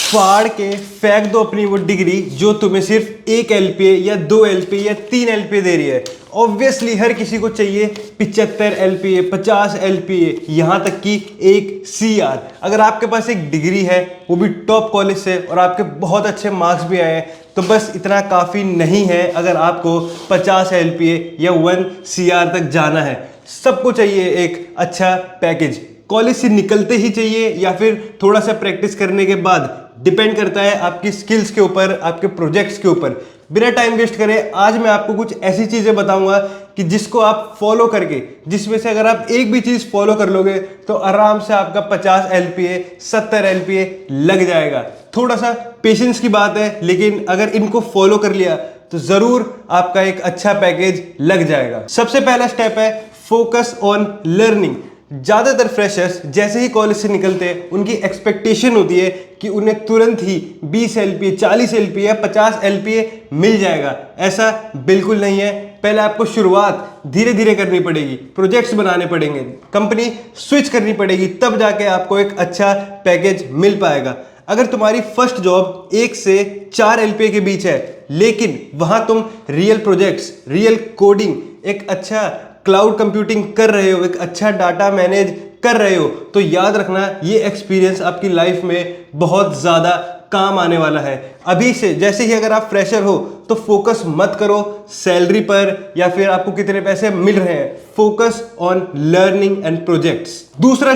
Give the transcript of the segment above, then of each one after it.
फाड़ के फेंक दो अपनी वो डिग्री जो तुम्हें सिर्फ 1 LPA या 2 LPA या 3 LPA दे रही है। ऑब्वियसली हर किसी को चाहिए 75 LPA, 50 LPA, यहाँ तक कि 1 CR। अगर आपके पास एक डिग्री है वो भी टॉप कॉलेज से और आपके बहुत अच्छे मार्क्स भी आए हैं तो बस इतना काफ़ी नहीं है अगर आपको 50 LPA या 1 CR तक जाना है। सबको चाहिए एक अच्छा पैकेज, कॉलेज से निकलते ही चाहिए या फिर थोड़ा सा प्रैक्टिस करने के बाद, डिपेंड करता है आपकी स्किल्स के ऊपर, आपके प्रोजेक्ट्स के ऊपर। बिना टाइम वेस्ट करे आज मैं आपको कुछ ऐसी चीज़ें बताऊंगा कि जिसको आप फॉलो करके, जिसमें से अगर आप एक भी चीज़ फॉलो कर लोगे तो आराम से आपका 50 LPA 70 LPA लग जाएगा। थोड़ा सा पेशेंस की बात है, लेकिन अगर इनको फॉलो कर लिया तो ज़रूर आपका एक अच्छा पैकेज लग जाएगा। सबसे पहला स्टेप है फोकस ऑन लर्निंग। ज़्यादातर फ्रेशर्स जैसे ही कॉलेज से निकलते हैं उनकी एक्सपेक्टेशन होती है कि उन्हें तुरंत ही 20 LPA, 40 LPA या 50 LPA मिल जाएगा। ऐसा बिल्कुल नहीं है। पहले आपको शुरुआत धीरे धीरे करनी पड़ेगी, प्रोजेक्ट्स बनाने पड़ेंगे, कंपनी स्विच करनी पड़ेगी, तब जाके आपको एक अच्छा पैकेज मिल पाएगा। अगर तुम्हारी फर्स्ट जॉब 1 से 4 LPA के बीच है लेकिन वहां तुम रियल प्रोजेक्ट्स, रियल कोडिंग, एक अच्छा क्लाउड कंप्यूटिंग कर रहे हो, एक अच्छा डाटा मैनेज कर रहे हो, तो याद रखना ये एक्सपीरियंस आपकी लाइफ में बहुत ज़्यादा काम आने वाला है। अभी से जैसे ही अगर आप फ्रेशर हो तो फोकस मत करो सैलरी पर या फिर आपको कितने पैसे मिल रहे हैं। Focus on learning and projects. दूसरा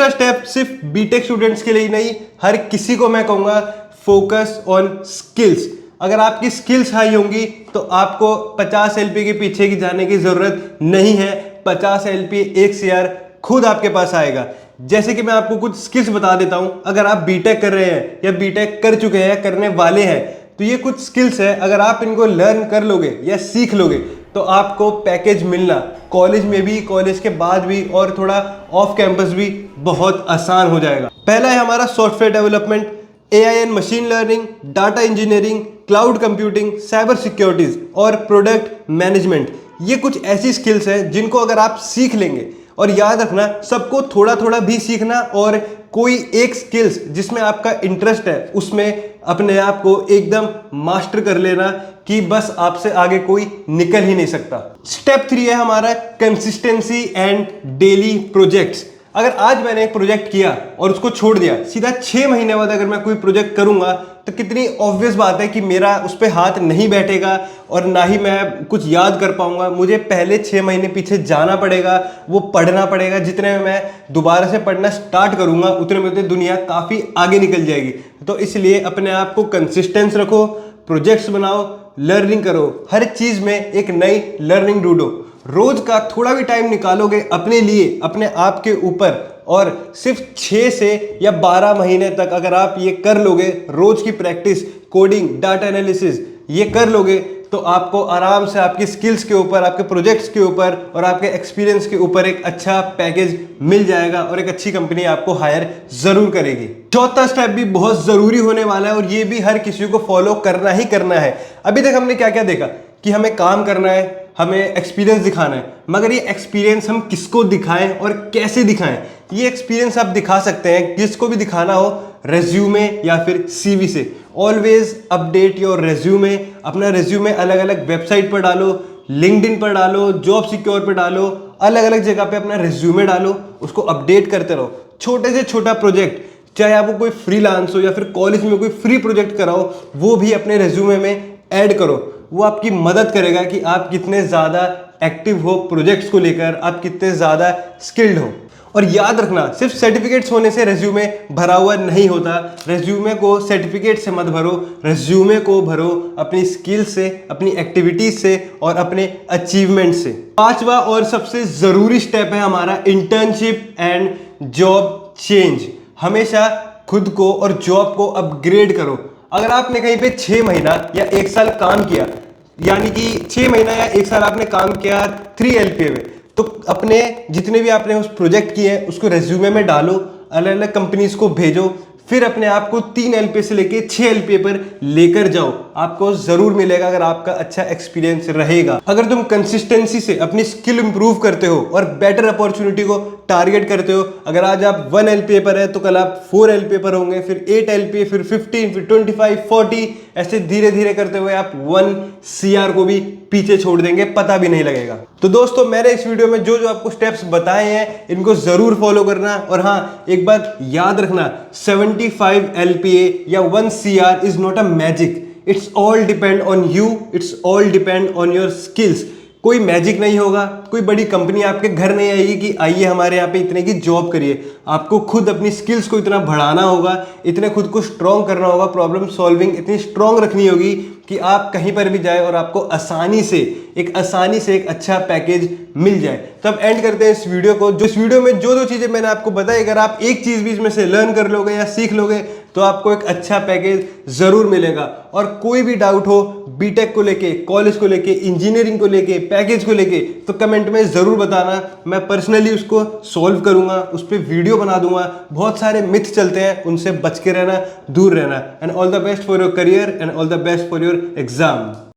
स्टेप सिर्फ बीटेक स्टूडेंट्स के लिए ही नहीं, हर किसी को मैं कहूँगा फोकस ऑन स्किल्स। अगर आपकी स्किल्स हाई होंगी तो आपको 50 LPA के पीछे की जाने की जरूरत नहीं है। 50 LPA 1 CR खुद आपके पास आएगा। जैसे कि मैं आपको कुछ स्किल्स बता देता हूं। अगर आप बीटेक कर रहे हैं या बीटेक कर चुके हैं या करने वाले हैं तो ये कुछ स्किल्स है, अगर आप इनको लर्न कर लोगे या सीख लोगे तो आपको पैकेज मिलना कॉलेज में भी, कॉलेज के बाद भी और थोड़ा ऑफ कैंपस भी बहुत आसान हो जाएगा। पहला है हमारा software development, AI and machine learning, data engineering, cloud computing, cyber securities और प्रोडक्ट मैनेजमेंट। ये कुछ ऐसी स्किल्स हैं जिनको अगर आप सीख लेंगे, और याद रखना सबको थोड़ा थोड़ा भी सीखना, और कोई एक स्किल्स जिसमें आपका इंटरेस्ट है उसमें अपने आप को एकदम मास्टर कर लेना कि बस आपसे आगे कोई निकल ही नहीं सकता। स्टेप 3 है हमारा कंसिस्टेंसी एंड डेली प्रोजेक्ट्स। अगर आज मैंने एक प्रोजेक्ट किया और उसको छोड़ दिया, सीधा 6 महीने बाद अगर मैं कोई प्रोजेक्ट करूंगा तो कितनी ऑब्वियस बात है कि मेरा उस पर हाथ नहीं बैठेगा और ना ही मैं कुछ याद कर पाऊंगा। मुझे पहले 6 महीने पीछे जाना पड़ेगा, वो पढ़ना पड़ेगा। जितने में मैं दोबारा से पढ़ना स्टार्ट करूंगा उतने में दुनिया काफ़ी आगे निकल जाएगी। तो इसलिए अपने आप को कंसिस्टेंस रखो, प्रोजेक्ट्स बनाओ, लर्निंग करो, हर चीज़ में एक नई लर्निंग ढूंढो। रोज का थोड़ा भी टाइम निकालोगे अपने लिए, अपने आप के ऊपर, और सिर्फ 6 से या 12 महीने तक अगर आप ये कर लोगे, रोज की प्रैक्टिस, कोडिंग, डाटा एनालिसिस ये कर लोगे तो आपको आराम से आपकी स्किल्स के ऊपर, आपके प्रोजेक्ट्स के ऊपर और आपके एक्सपीरियंस के ऊपर एक अच्छा पैकेज मिल जाएगा और एक अच्छी कंपनी आपको हायर जरूर करेगी। चौथा स्टेप भी बहुत जरूरी होने वाला है और ये भी हर किसी को फॉलो करना ही करना है। अभी तक हमने क्या क्या देखा कि हमें काम करना है, हमें एक्सपीरियंस दिखाना है, मगर ये एक्सपीरियंस हम किसको दिखाएं और कैसे दिखाएं? ये एक्सपीरियंस आप दिखा सकते हैं जिसको भी दिखाना हो, रेज्यूमे या फिर CV से। Always update your resume. अपना रेज्यूमे अलग अलग वेबसाइट पर डालो, लिंक्डइन पर डालो, जॉब सिक्योर पर डालो, अलग अलग जगह पे अपना रेज्यूमे डालो, उसको अपडेट करते रहो। छोटे से छोटा प्रोजेक्ट, चाहे आपको कोई फ्रीलांस हो या फिर कॉलेज में कोई फ्री प्रोजेक्ट कराओ, वो भी अपने रेज्यूमे में ऐड करो। वो आपकी मदद करेगा कि आप कितने ज़्यादा एक्टिव हो प्रोजेक्ट्स को लेकर, आप कितने ज़्यादा स्किल्ड हो। और याद रखना सिर्फ सर्टिफिकेट्स होने से रेज्यूमे भरा हुआ नहीं होता। रेज्यूमे को सर्टिफिकेट से मत भरो, रेज्यूमे को भरो अपनी स्किल से, अपनी एक्टिविटीज से और अपने अचीवमेंट से। पांचवा और सबसे ज़रूरी स्टेप है हमारा इंटर्नशिप एंड जॉब चेंज। हमेशा खुद को और जॉब को अपग्रेड करो। अगर आपने कहीं पे 6 महीना या 1 साल काम किया, यानी कि 6 महीना या 1 साल आपने काम किया 3 LPA में, तो अपने जितने भी आपने उस प्रोजेक्ट किए हैं उसको रेज्यूमे में डालो, अलग अलग कंपनीज को भेजो, फिर अपने आप को 3 LPA से लेके 6 LPA पर लेकर जाओ। आपको जरूर मिलेगा अगर आपका अच्छा एक्सपीरियंस रहेगा। अगर तुम कंसिस्टेंसी से अपनी स्किल इंप्रूव करते हो और बेटर अपॉर्चुनिटी को टारगेट करते हो। अगर आज आप 1 LPA पर है तो कल आप 4 LPA पर होंगे, फिर 8 LPA, फिर 15, फिर 25, 40, ऐसे धीरे धीरे करते हुए आप 1 CR को भी पीछे छोड़ देंगे, पता भी नहीं लगेगा। तो दोस्तों मैंने इस वीडियो में जो जो आपको स्टेप्स बताए हैं इनको जरूर फॉलो करना। और हाँ, एक बात याद रखना, 75 LPA या 1 CR is not a magic. It's all depend on you, it's all depend on your skills. कोई मैजिक नहीं होगा, कोई बड़ी कंपनी आपके घर नहीं आएगी कि आइए हमारे यहाँ पे इतने की जॉब करिए। आपको खुद अपनी स्किल्स को इतना बढ़ाना होगा, इतने खुद को स्ट्रॉन्ग करना होगा, प्रॉब्लम सॉल्विंग इतनी स्ट्रॉन्ग रखनी होगी कि आप कहीं पर भी जाए और आपको आसानी से एक अच्छा पैकेज मिल जाए। तो अब एंड करते हैं इस वीडियो को। जो इस वीडियो में जो चीजें मैंने आपको बताई, अगर आप एक चीज भी इसमें से लर्न कर लोगे या सीख लोगे तो आपको एक अच्छा पैकेज जरूर मिलेगा। और कोई भी डाउट हो बीटेक को लेके, कॉलेज को लेके, इंजीनियरिंग को लेके, पैकेज को लेके, तो कमेंट में जरूर बताना। मैं पर्सनली उसको सॉल्व करूंगा, उस पर वीडियो बना दूंगा। बहुत सारे मिथ चलते हैं, उनसे बच के रहना, दूर रहना। And all the best for your career and all the best for your exam.